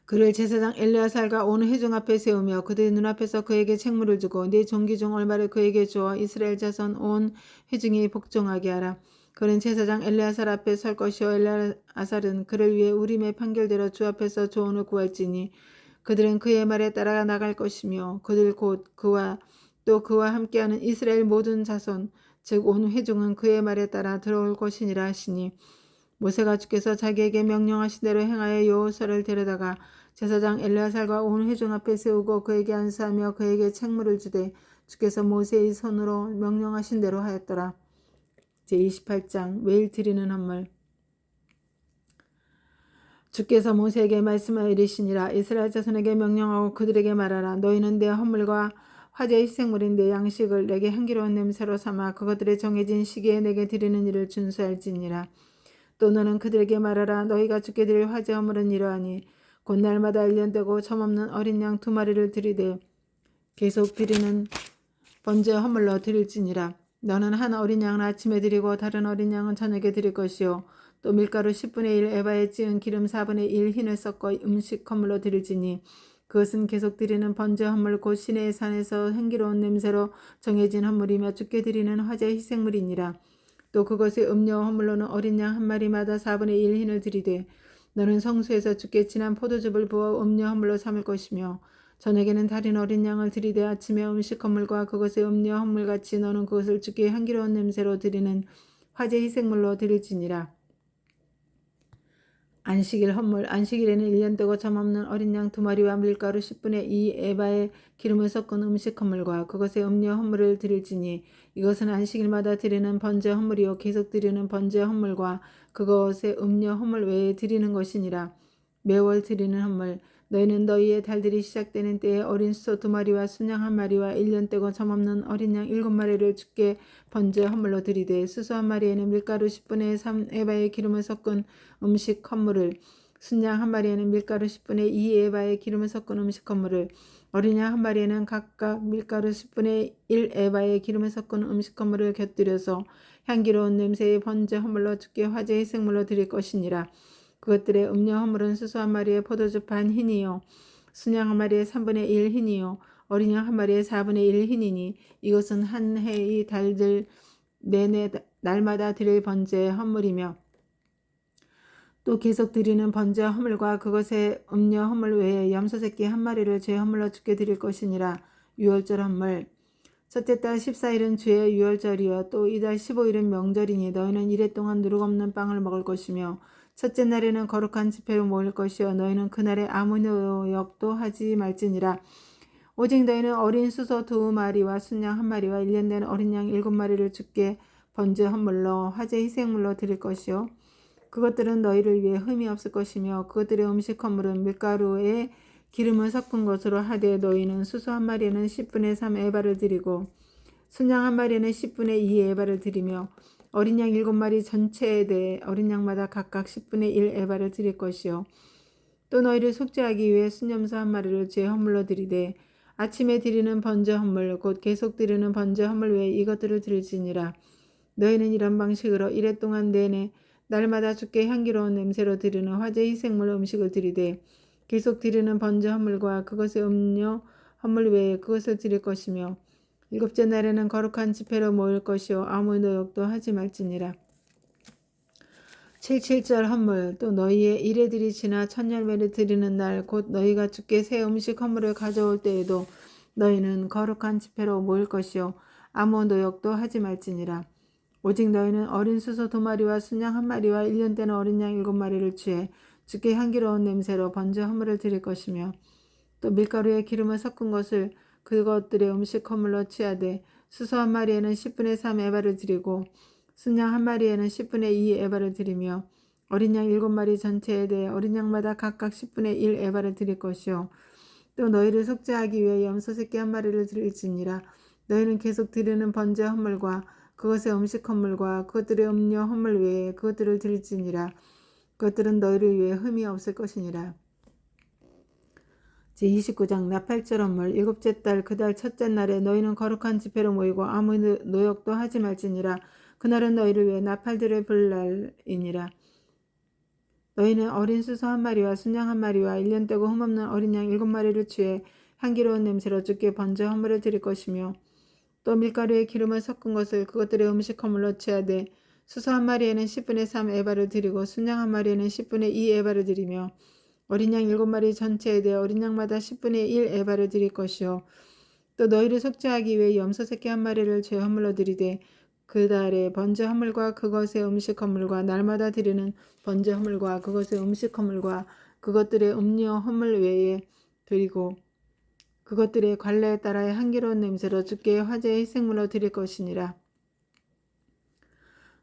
[SPEAKER 1] 그를 제사장 엘르야살과 온 회중 앞에 세우며 그들의 눈앞에서 그에게 책무를 주고 네 종기 중 얼마를 그에게 주어 이스라엘 자손 온 회중이 복종하게 하라. 그는 제사장 엘르야살 앞에 설 것이요 엘르야살은 그를 위해 우림의 판결대로 주 앞에서 조언을 구할지니 그들은 그의 말에 따라 나갈 것이며 그들 곧 그와 또 그와 함께하는 이스라엘 모든 자손 즉 온 회중은 그의 말에 따라 들어올 것이니라 하시니 모세가 주께서 자기에게 명령하신 대로 행하여 여호수아를 데려다가 제사장 엘르야살과 온 회중 앞에 세우고 그에게 안수하며 그에게 책무를 주되 주께서 모세의 손으로 명령하신 대로 하였더라. 제28장 매일 드리는 헌물. 주께서 모세에게 말씀하여 이르시니라. 이스라엘 자손에게 명령하고 그들에게 말하라. 너희는 내 헌물과 화제 희생물인 내 양식을 내게 향기로운 냄새로 삼아 그것들의 정해진 시기에 내게 드리는 일을 준수할지니라. 또 너는 그들에게 말하라. 너희가 주께 드릴 화제 헌물은 이러하니 곧 날마다 1년 되고 점없는 어린 양 2마리를 드리되 계속 드리는 번제 헌물로 드릴지니라. 너는 한 어린 양은 아침에 드리고 다른 어린 양은 저녁에 드릴 것이요 또 밀가루 10분의 1 에바에 찌은 기름 4분의 1 흰을 섞어 음식 헌물로 드릴지니 그것은 계속 드리는 번제 헌물 곧 시내의 산에서 향기로운 냄새로 정해진 헌물이며 주께 드리는 화제 희생물이니라. 또 그것의 음료 헌물로는 어린 양 한 마리마다 4분의 1 흰을 드리되 너는 성소에서 주께 진한 포도즙을 부어 음료 헌물로 삼을 것이며 저녁에는 다른 어린 양을 드리되 아침에 음식 헌물과 그것의 음료 헌물같이 너는 그것을 주께 향기로운 냄새로 드리는 화제 희생물로 드릴지니라. 안식일 헌물. 안식일에는 1년 되고 점없는 어린 양 2마리와 밀가루 10분의 2 에바에 기름을 섞은 음식 헌물과 그것의 음료 헌물을 드릴지니 이것은 안식일마다 드리는 번제 헌물이요 계속 드리는 번제 헌물과 그것의 음료 헌물 외에 드리는 것이니라. 매월 드리는 헌물. 너희는 너희의 달들이 시작되는 때에 어린 수소 2마리와 순양 1마리와 1년 되고 점없는 어린 양 7마리를 주께 번제 헌물로 드리되 수소 1마리에는 밀가루 10분의 3 에바의 기름을 섞은 음식 헌물을 순양 1마리에는 밀가루 10분의 2 에바의 기름을 섞은 음식 헌물을 어린 양 1마리에는 각각 밀가루 10분의 1 에바의 기름을 섞은 음식 헌물을 곁들여서 향기로운 냄새의 번제 헌물로 주께 화제 희생물로 드릴 것이니라. 그것들의 음료 헌물은 수소 1마리에 포도즙 반 흰이요 순양 1마리에 3분의 1 흰이요 어린 양 1마리에 4분의 1 흰이니 이것은 한 해의 달들 내내 날마다 드릴 번제 헌물이며 또 계속 드리는 번제 헌물과 그것의 음료 헌물 외에 염소 새끼 1마리를 죄 헌물로 주께 드릴 것이니라. 유월절 헌물. 첫째 달 14일은 주의 유월절이요 또 이달 15일은 명절이니 너희는 이래 동안 누룩 없는 빵을 먹을 것이며 첫째 날에는 거룩한 집회로 모일 것이요 너희는 그날에 아무 노역도 하지 말지니라. 오직 너희는 어린 수소 2마리와 순양 1마리와 1년 된 어린 양 7마리를 주께 번제 헌물로 화제 희생물로 드릴 것이요 그것들은 너희를 위해 흠이 없을 것이며 그것들의 음식 헌물은 밀가루에 기름을 섞은 것으로 하되 너희는 수소 1마리에는 10분의 3 에바를 드리고 순양 1마리에는 10분의 2 에바를 드리며 어린 양 7마리 전체에 대해 어린 양마다 각각 10분의 1 에바를 드릴 것이요 또 너희를 속죄하기 위해 순염소 1마리를 죄 헌물로 드리되 아침에 드리는 번제 헌물 곧 계속 드리는 번제 헌물 외에 이것들을 드릴지니라. 너희는 이런 방식으로 이래 동안 내내 날마다 주께 향기로운 냄새로 드리는 화제 희생물 음식을 드리되 계속 드리는 번제 헌물과 그것의 음료 헌물 외에 그것을 드릴 것이며 일곱째 날에는 거룩한 집회로 모일 것이요 아무 노역도 하지 말지니라. 77절 헌물 또 너희의 이레들이 지나 첫 열매를 드리는 날 곧 너희가 주께 새 음식 헌물을 가져올 때에도 너희는 거룩한 집회로 모일 것이요 아무 노역도 하지 말지니라. 오직 너희는 어린 수소 2마리와 순양 1마리와 1년 된 어린 양 7마리를 취해 주께 향기로운 냄새로 번제 헌물을 드릴 것이며 또 밀가루에 기름을 섞은 것을 그것들의 음식 헌물로 취하되 수소 1마리에는 10분의 3 에바를 드리고 순양 1마리에는 10분의 2 에바를 드리며 어린 양 7마리 전체에 대해 어린 양마다 각각 10분의 1 에바를 드릴 것이요 또 너희를 속죄하기 위해 염소 새끼 1마리를 드릴지니라. 너희는 계속 드리는 번제 헌물과 그것의 음식 헌물과 그것들의 음료 헌물 외에 그것들을 드릴지니라. 그것들은 너희를 위해 흠이 없을 것이니라. 제29장 나팔절 헌물 일곱째 달 그 달 첫째 날에 너희는 거룩한 집회로 모이고 아무 노역도 하지 말지니라. 그날은 너희를 위해 나팔들을 불 날이니라. 너희는 어린 수소 1마리와 순양 1마리와 1년 되고 흠없는 어린 양 7마리를 취해 향기로운 냄새로 주께 번제 헌물을 드릴 것이며 또 밀가루에 기름을 섞은 것을 그것들의 음식 헌물로 취하되 수소 1마리에는 10분의 3 에바를 드리고 순양 1마리에는 10분의 2 에바를 드리며 어린 양 7마리 전체에 대해 어린 양마다 10분의 1 에바를 드릴 것이요 또 너희를 속죄하기 위해 염소 새끼 1마리를 죄 헌물로 드리되 그 달에 번제 헌물과 그것의 음식 헌물과 날마다 드리는 번제 헌물과 그것의 음식 헌물과 그것들의 음료 헌물 외에 드리고 그것들의 관례에 따라 향기로운 냄새로 주께 화제의 희생물로 드릴 것이니라.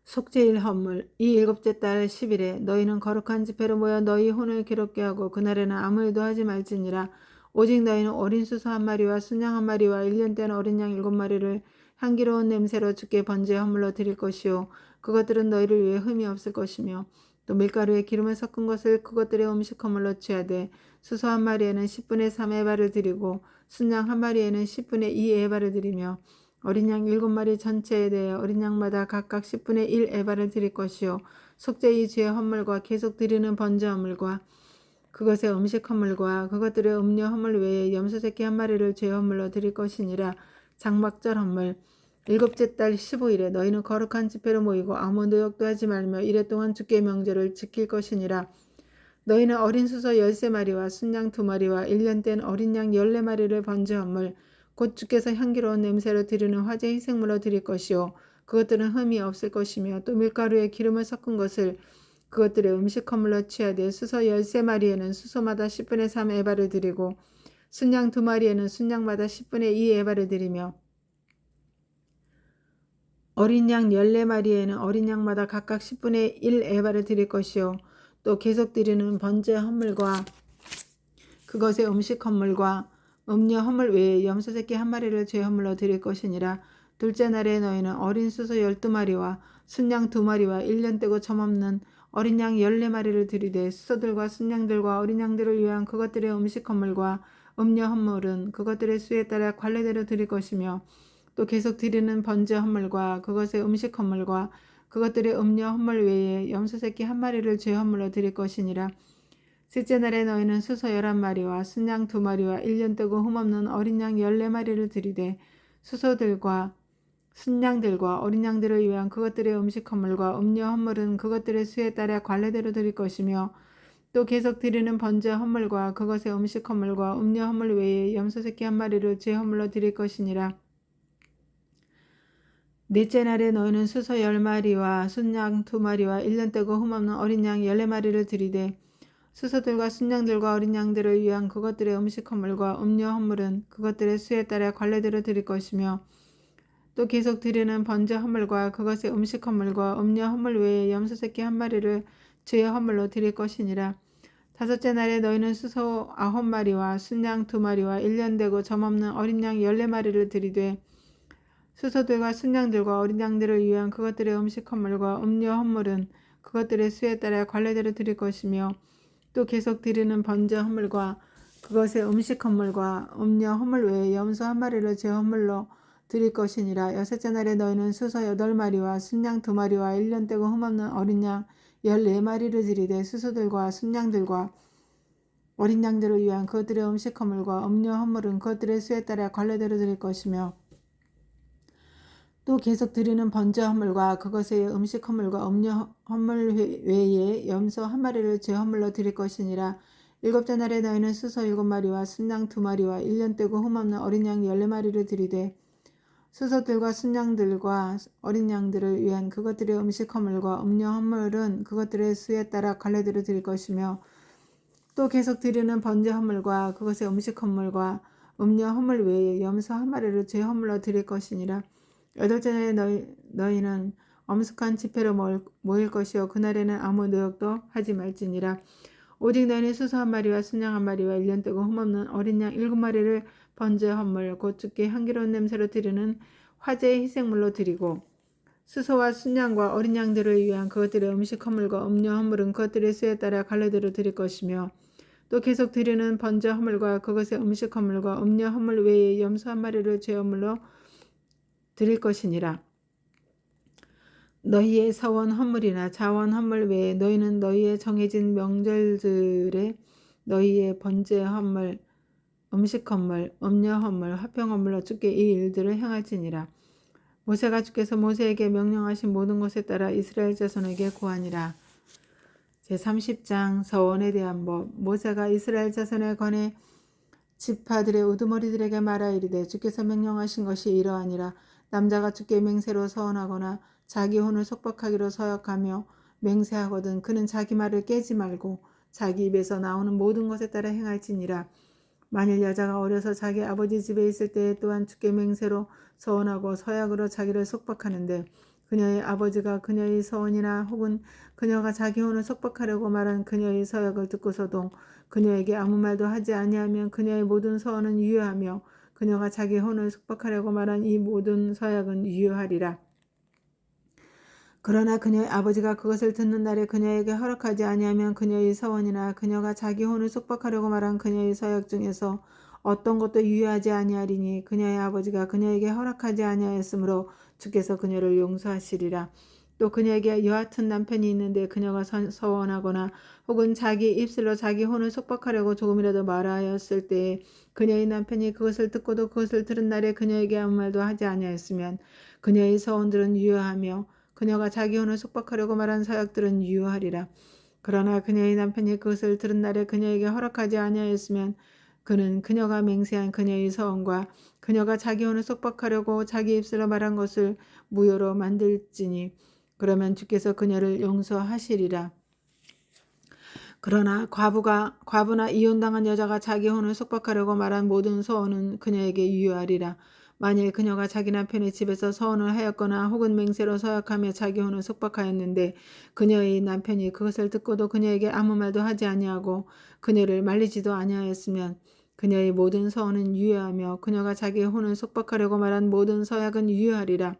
[SPEAKER 1] 속죄일 헌물 이 일곱째 달 10일에 너희는 거룩한 집회로 모여 너희 혼을 기롭게 하고 그날에는 아무 일도 하지 말지니라. 오직 너희는 어린 수소 1마리와 순양 1마리와 1년 된 어린 양 7마리를 향기로운 냄새로 주께 번제 헌물로 드릴 것이요 그것들은 너희를 위해 흠이 없을 것이며 또 밀가루에 기름을 섞은 것을 그것들의 음식 헌물로 취하되 수소 1마리에는 10분의 3 에바를 드리고 순양 1마리에는 10분의 2 에바를 드리며 어린 양 7마리 전체에 대해 어린 양마다 각각 10분의 1 에바를 드릴 것이요 속죄의 죄 헌물과 계속 드리는 번제 헌물과 그것의 음식 헌물과 그것들의 음료 헌물 외에 염소 새끼 1마리를 죄 헌물로 드릴 것이니라. 장막절 헌물 일곱째 달 15일에 너희는 거룩한 집회로 모이고 아무 노역도 하지 말며 이래 동안 주께 명절을 지킬 것이니라. 너희는 어린 수소 13마리와 순양 2마리와 1년 된 어린 양 14마리를 번제 헌물 곧 주께서 향기로운 냄새로 드리는 화제 희생물로 드릴 것이요 그것들은 흠이 없을 것이며 또 밀가루에 기름을 섞은 것을 그것들의 음식 헌물로 취하되 수소 13마리에는 수소마다 10분의 3 에바를 드리고 순양 2마리에는 순양마다 10분의 2 에바를 드리며 어린 양 14마리에는 어린 양마다 각각 10분의 1 에바를 드릴 것이요 또 계속 드리는 번제 헌물과 그것의 음식 헌물과 음료 헌물 외에 염소 새끼 1마리를 죄 헌물로 드릴 것이니라. 둘째 날에 너희는 어린 수소 12마리와 순양 2마리와 1년 되고 점없는 어린 양 14마리를 드리되 수소들과 순양들과 어린 양들을 위한 그것들의 음식 헌물과 음료 헌물은 그것들의 수에 따라 관례대로 드릴 것이며 또 계속 드리는 번제 헌물과 그것의 음식 헌물과 그것들의 음료 헌물 외에 염소 새끼 1마리를 죄 헌물로 드릴 것이니라. 셋째 날에 너희는 수소 11마리와 순양 2마리와 1년 되고 흠없는 어린 양 14마리를 드리되 수소들과 순양들과 어린 양들을 위한 그것들의 음식 헌물과 음료 헌물은 그것들의 수에 따라 관례대로 드릴 것이며 또 계속 드리는 번제 헌물과 그것의 음식 헌물과 음료 헌물 외에 염소 새끼 1마리를 죄 헌물로 드릴 것이니라. 넷째 날에 너희는 수소 10마리와 순양 2마리와 1년 되고 흠없는 어린 양 14마리를 드리되 수소들과 순양들과 어린 양들을 위한 그것들의 음식 헌물과 음료 헌물은 그것들의 수에 따라 관례대로 드릴 것이며 또 계속 드리는 번제 헌물과 그것의 음식 헌물과 음료 헌물 외에 염소 새끼 1마리를 죄의 헌물로 드릴 것이니라. 다섯째 날에 너희는 수소 9마리와 순양 2마리와 1년 되고 점없는 어린 양 14마리를 드리되 수소들과 순양들과 어린 양들을 위한 그것들의 음식 헌물과 음료 헌물은 그것들의 수에 따라 관례대로 드릴 것이며 또 계속 드리는 번제 헌물과 그것의 음식 헌물과 음료 헌물 외에 염소 1마리를 죄 헌물로 드릴 것이니라. 여섯째 날에 너희는 수소 8마리와 순양 2마리와 1년 되고 흠없는 어린 양 14마리를 드리되 수소들과 순양들과 어린 양들을 위한 그것들의 음식 허물과 음료 허물은 그것들의 수에 따라 관례대로 드릴 것이며 또 계속 드리는 번제 허물과 그것의 음식 허물과 음료 허물 외에 염소 한 마리를 죄 허물로 드릴 것이니라. 일곱째 날에 너희는 수소 7마리와 순양 2마리와 1년 떼고 흠없는 어린 양 14마리를 드리되 수소들과 순양들과 어린 양들을 위한 그것들의 음식 허물과 음료 허물은 그것들의 수에 따라 관례대로 드릴 것이며 또 계속 드리는 번제 허물과 그것의 음식 허물과 음료 허물 외에 염소 한 마리를 죄 허물로 드릴 것이니라. 여덟째 날에 너희는 엄숙한 집회로 모일 것이요 그날에는 아무 노역도 하지 말지니라. 오직 너희는 수소 한 마리와 순양 한 마리와 1년 떼고 흠없는 어린 양 7마리를 번제 허물 곧 주께 향기로운 냄새로 드리는 화제의 희생물로 드리고 수소와 순양과 어린 양들을 위한 그것들의 음식 허물과 음료 허물은 그것들의 수에 따라 관례대로 드릴 것이며 또 계속 드리는 번제 허물과 그것의 음식 허물과 음료 허물 외에 염소 한 마리를 죄 허물로 드릴 것이니라. 너희의 서원 헌물이나 자원 헌물 외에 너희는 너희의 정해진 명절들에 너희의 번제 헌물, 음식 헌물, 음료 헌물, 화평 헌물로 주께 이 일들을 행할지니라. 모세가 주께서 모세에게 명령하신 모든 것에 따라 이스라엘 자손에게 고하니라. 제30장 서원에 대한 법. 모세가 이스라엘 자손에 관해 지파들의 우두머리들에게 말하 이르되 주께서 명령하신 것이 이러하니라. 남자가 주께 맹세로 서원하거나 자기 혼을 속박하기로 서약하며 맹세하거든 그는 자기 말을 깨지 말고 자기 입에서 나오는 모든 것에 따라 행할지니라. 만일 여자가 어려서 자기 아버지 집에 있을 때에 또한 주께 맹세로 서원하고 서약으로 자기를 속박하는데 그녀의 아버지가 그녀의 서원이나 혹은 그녀가 자기 혼을 속박하려고 말한 그녀의 서약을 듣고서도 그녀에게 아무 말도 하지 아니하면 그녀의 모든 서원은 유효하며 그녀가 자기 혼을 속박하려고 말한 이 모든 서약은 유효하리라. 그러나 그녀의 아버지가 그것을 듣는 날에 그녀에게 허락하지 아니하면 그녀의 서원이나 그녀가 자기 혼을 속박하려고 말한 그녀의 서약 중에서 어떤 것도 유효하지 아니하리니 그녀의 아버지가 그녀에게 허락하지 아니하였으므로 주께서 그녀를 용서하시리라. 또 그녀에게 여하튼 남편이 있는데 그녀가 서원하거나 혹은 자기 입술로 자기 혼을 속박하려고 조금이라도 말하였을 때에 그녀의 남편이 그것을 듣고도 그것을 들은 날에 그녀에게 아무 말도 하지 아니하였으면 그녀의 서원들은 유효하며 그녀가 자기 혼을 속박하려고 말한 서약들은 유효하리라. 그러나 그녀의 남편이 그것을 들은 날에 그녀에게 허락하지 아니하였으면 그는 그녀가 맹세한 그녀의 서원과 그녀가 자기 혼을 속박하려고 자기 입술로 말한 것을 무효로 만들지니 그러면 주께서 그녀를 용서하시리라. 그러나 과부나 이혼당한 여자가 자기 혼을 속박하려고 말한 모든 서원은 그녀에게 유효하리라. 만일 그녀가 자기 남편의 집에서 서원을 하였거나 혹은 맹세로 서약하며 자기 혼을 속박하였는데 그녀의 남편이 그것을 듣고도 그녀에게 아무 말도 하지 아니하고 그녀를 말리지도 아니하였으면 그녀의 모든 서원은 유효하며 그녀가 자기 혼을 속박하려고 말한 모든 서약은 유효하리라.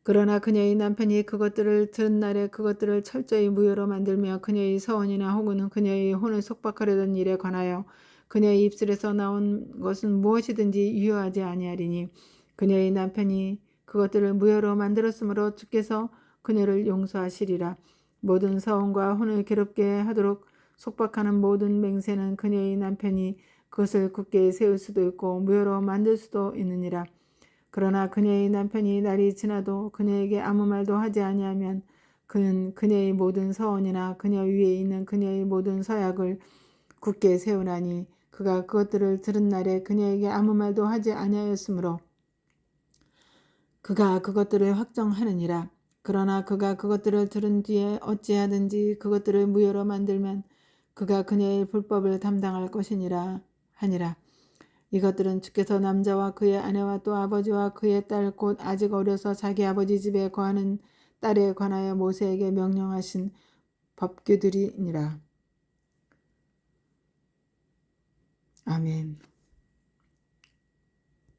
[SPEAKER 1] 그러나 그녀의 남편이 그것들을 들은 날에 그것들을 철저히 무효로 만들며 그녀의 서원이나 혹은 그녀의 혼을 속박하려던 일에 관하여 그녀의 입술에서 나온 것은 무엇이든지 유효하지 아니하리니 그녀의 남편이 그것들을 무효로 만들었으므로 주께서 그녀를 용서하시리라. 모든 서원과 혼을 괴롭게 하도록 속박하는 모든 맹세는 그녀의 남편이 그것을 굳게 세울 수도 있고 무효로 만들 수도 있느니라. 그러나 그녀의 남편이 날이 지나도 그녀에게 아무 말도 하지 아니하면 그는 그녀의 모든 서원이나 그녀 위에 있는 그녀의 모든 서약을 굳게 세우나니 그가 그것들을 들은 날에 그녀에게 아무 말도 하지 아니하였으므로 그가 그것들을 확정하느니라. 그러나 그가 그것들을 들은 뒤에 어찌하든지 그것들을 무효로 만들면 그가 그녀의 불법을 담당할 것이니라 하니라. 이것들은 주께서 남자와 그의 아내와 또 아버지와 그의 딸 곧 아직 어려서 자기 아버지 집에 거하는 딸에 관하여 모세에게 명령하신 법규들이니라. 아멘.